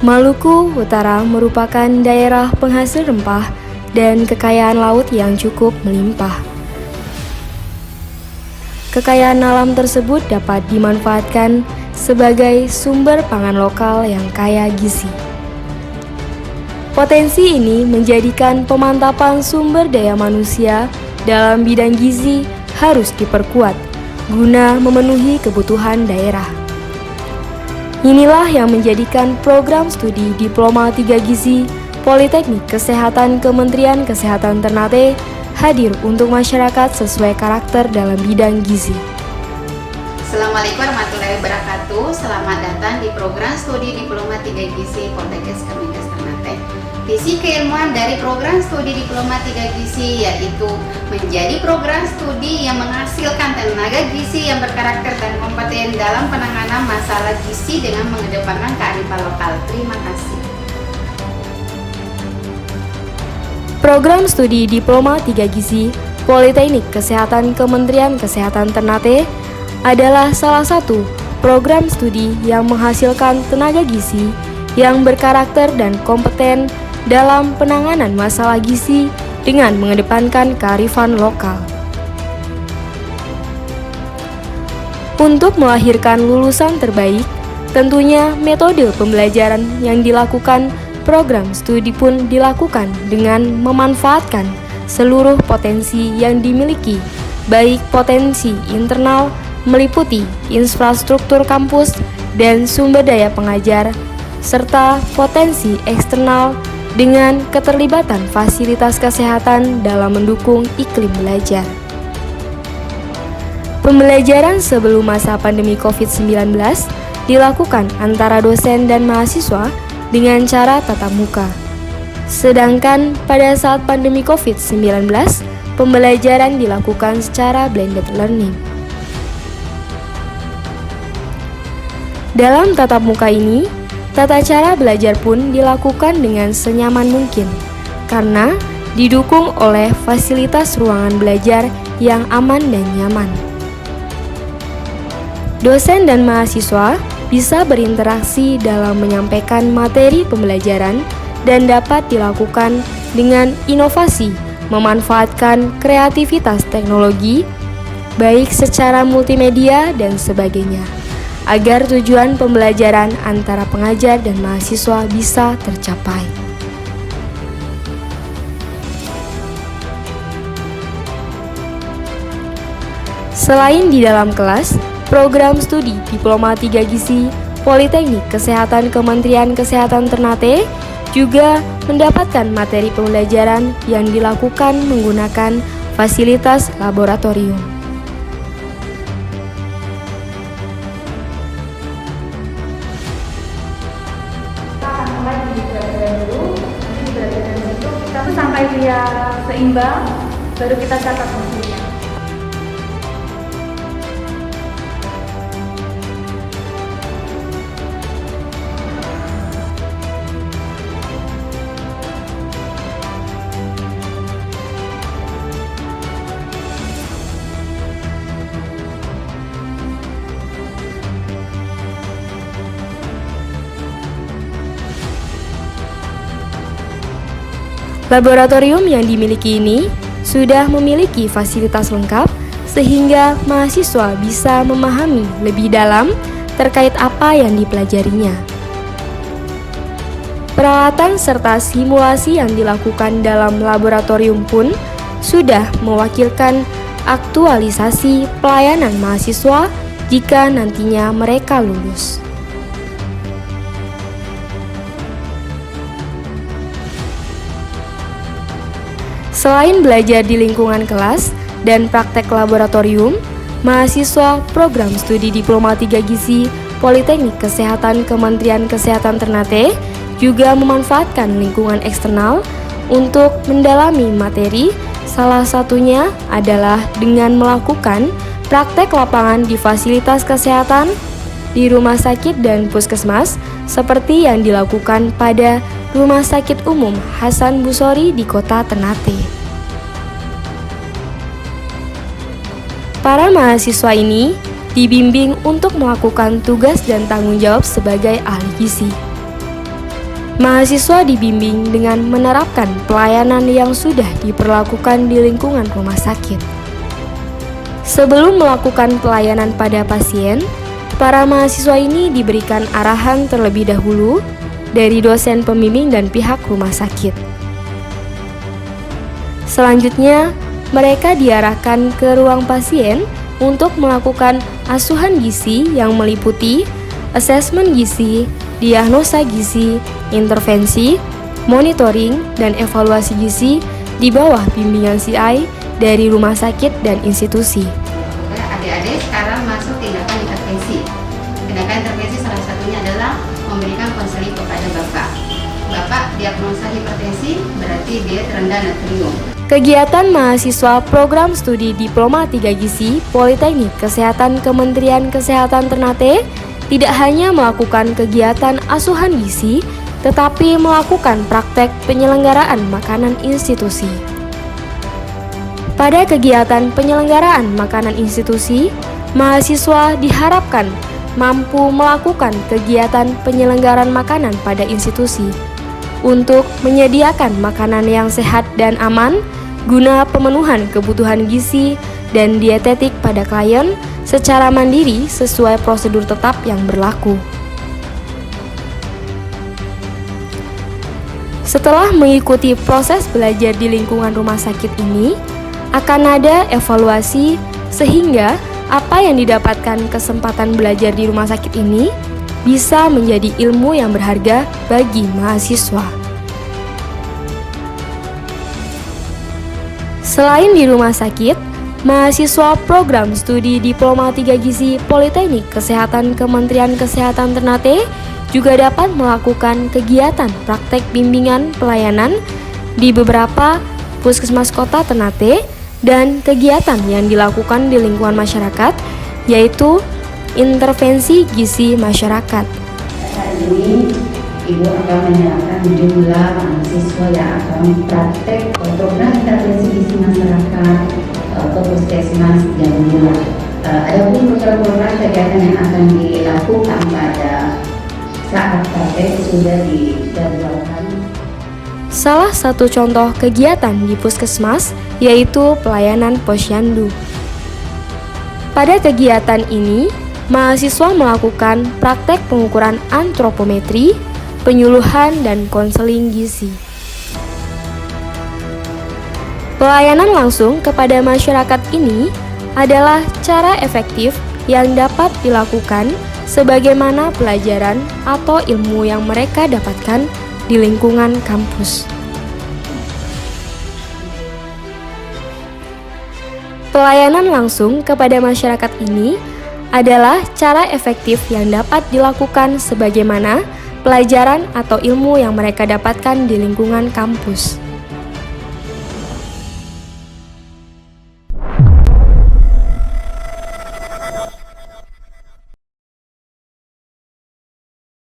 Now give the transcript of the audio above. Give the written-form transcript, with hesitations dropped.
Maluku Utara merupakan daerah penghasil rempah dan kekayaan laut yang cukup melimpah. Kekayaan alam tersebut dapat dimanfaatkan sebagai sumber pangan lokal yang kaya gizi. Potensi ini menjadikan pemantapan sumber daya manusia dalam bidang gizi harus diperkuat guna memenuhi kebutuhan daerah. Inilah yang menjadikan program studi Diploma 3 Gizi Politeknik Kesehatan Kementerian Kesehatan Ternate hadir untuk masyarakat sesuai karakter dalam bidang gizi. Assalamualaikum warahmatullahi wabarakatuh. Selamat datang di program studi Diploma 3 Gizi Politeknik Kemenkes Ternate. Visi keilmuan dari program studi Diploma 3 Gizi yaitu menjadi program studi yang menghasilkan tenaga gizi yang berkarakter dan kompeten dalam penanganan masalah gizi dengan mengedepankan kearifan lokal. Terima kasih. Program studi Diploma 3 Gizi Politeknik Kesehatan Kementerian Kesehatan Ternate adalah salah satu program studi yang menghasilkan tenaga gizi yang berkarakter dan kompeten dalam penanganan masalah gizi dengan mengedepankan kearifan lokal. Untuk melahirkan lulusan terbaik, tentunya metode pembelajaran yang dilakukan program studi pun dilakukan dengan memanfaatkan seluruh potensi yang dimiliki, baik potensi internal meliputi infrastruktur kampus dan sumber daya pengajar, serta potensi eksternal dengan keterlibatan fasilitas kesehatan dalam mendukung iklim belajar. Pembelajaran sebelum masa pandemi COVID-19 dilakukan antara dosen dan mahasiswa dengan cara tatap muka. Sedangkan pada saat pandemi COVID-19, pembelajaran dilakukan secara blended learning. Dalam tatap muka ini, tata cara belajar pun dilakukan dengan senyaman mungkin, karena didukung oleh fasilitas ruangan belajar yang aman dan nyaman. Dosen dan mahasiswa bisa berinteraksi dalam menyampaikan materi pembelajaran dan dapat dilakukan dengan inovasi, memanfaatkan kreativitas teknologi, baik secara multimedia dan sebagainya, agar tujuan pembelajaran antara pengajar dan mahasiswa bisa tercapai. Selain di dalam kelas, program studi Diploma 3 Gizi Politeknik Kesehatan Kementerian Kesehatan Ternate juga mendapatkan materi pembelajaran yang dilakukan menggunakan fasilitas laboratorium. Sampai dia seimbang, baru kita catat hasilnya. Laboratorium yang dimiliki ini sudah memiliki fasilitas lengkap sehingga mahasiswa bisa memahami lebih dalam terkait apa yang dipelajarinya. Peralatan serta simulasi yang dilakukan dalam laboratorium pun sudah mewakilkan aktualisasi pelayanan mahasiswa jika nantinya mereka lulus. Selain belajar di lingkungan kelas dan praktek laboratorium, mahasiswa program studi Diploma 3 Gizi Politeknik Kesehatan Kementerian Kesehatan Ternate juga memanfaatkan lingkungan eksternal untuk mendalami materi, salah satunya adalah dengan melakukan praktek lapangan di fasilitas kesehatan, di rumah sakit dan puskesmas, seperti yang dilakukan pada Rumah Sakit Umum Hasan Busori di Kota Ternate. Para mahasiswa ini dibimbing untuk melakukan tugas dan tanggung jawab sebagai ahli gizi. Mahasiswa dibimbing dengan menerapkan pelayanan yang sudah diperlakukan di lingkungan rumah sakit. Sebelum melakukan pelayanan pada pasien, para mahasiswa ini diberikan arahan terlebih dahulu dari dosen pembimbing dan pihak rumah sakit. Selanjutnya, mereka diarahkan ke ruang pasien untuk melakukan asuhan gizi yang meliputi asesmen gizi, diagnosa gizi, intervensi, monitoring, dan evaluasi gizi di bawah bimbingan CI dari rumah sakit dan institusi. Adik-adik sekarang masuk tindakan intervensi. Tindakan intervensi salah satunya adalah memberikan konseling kepada Bapak. Bapak diagnosa hipertensi, berarti dia terendah natrium. Kegiatan mahasiswa program studi Diploma 3 Gizi Politeknik Kesehatan Kementerian Kesehatan Ternate tidak hanya melakukan kegiatan asuhan gizi, tetapi melakukan praktek penyelenggaraan makanan institusi. Pada kegiatan penyelenggaraan makanan institusi, mahasiswa diharapkan mampu melakukan kegiatan penyelenggaraan makanan pada institusi untuk menyediakan makanan yang sehat dan aman guna pemenuhan kebutuhan gizi dan dietetik pada klien secara mandiri sesuai prosedur tetap yang berlaku. Setelah mengikuti proses belajar di lingkungan rumah sakit ini, akan ada evaluasi sehingga apa yang didapatkan kesempatan belajar di rumah sakit ini bisa menjadi ilmu yang berharga bagi mahasiswa. Selain di rumah sakit, mahasiswa program studi Diploma 3 Gizi Politeknik Kesehatan Kementerian Kesehatan Ternate juga dapat melakukan kegiatan praktek bimbingan pelayanan di beberapa puskesmas kota Ternate dan kegiatan yang dilakukan di lingkungan masyarakat, yaitu intervensi gizi masyarakat. Saat ini, Ibu akan menyerahkan jumlah mahasiswa yang akan praktek program intervensi gizi masyarakat ke puskesmas yang dimulai. Adapun program-program kegiatan yang akan dilakukan pada saat praktek sudah dijadwalkan. Salah satu contoh kegiatan di puskesmas yaitu pelayanan posyandu. Pada kegiatan ini, mahasiswa melakukan praktek pengukuran antropometri, penyuluhan, dan konseling gizi. Pelayanan langsung kepada masyarakat ini adalah cara efektif yang dapat dilakukan sebagaimana pelajaran atau ilmu yang mereka dapatkan di lingkungan kampus. Pelayanan langsung kepada masyarakat ini adalah cara efektif yang dapat dilakukan sebagaimana pelajaran atau ilmu yang mereka dapatkan di lingkungan kampus.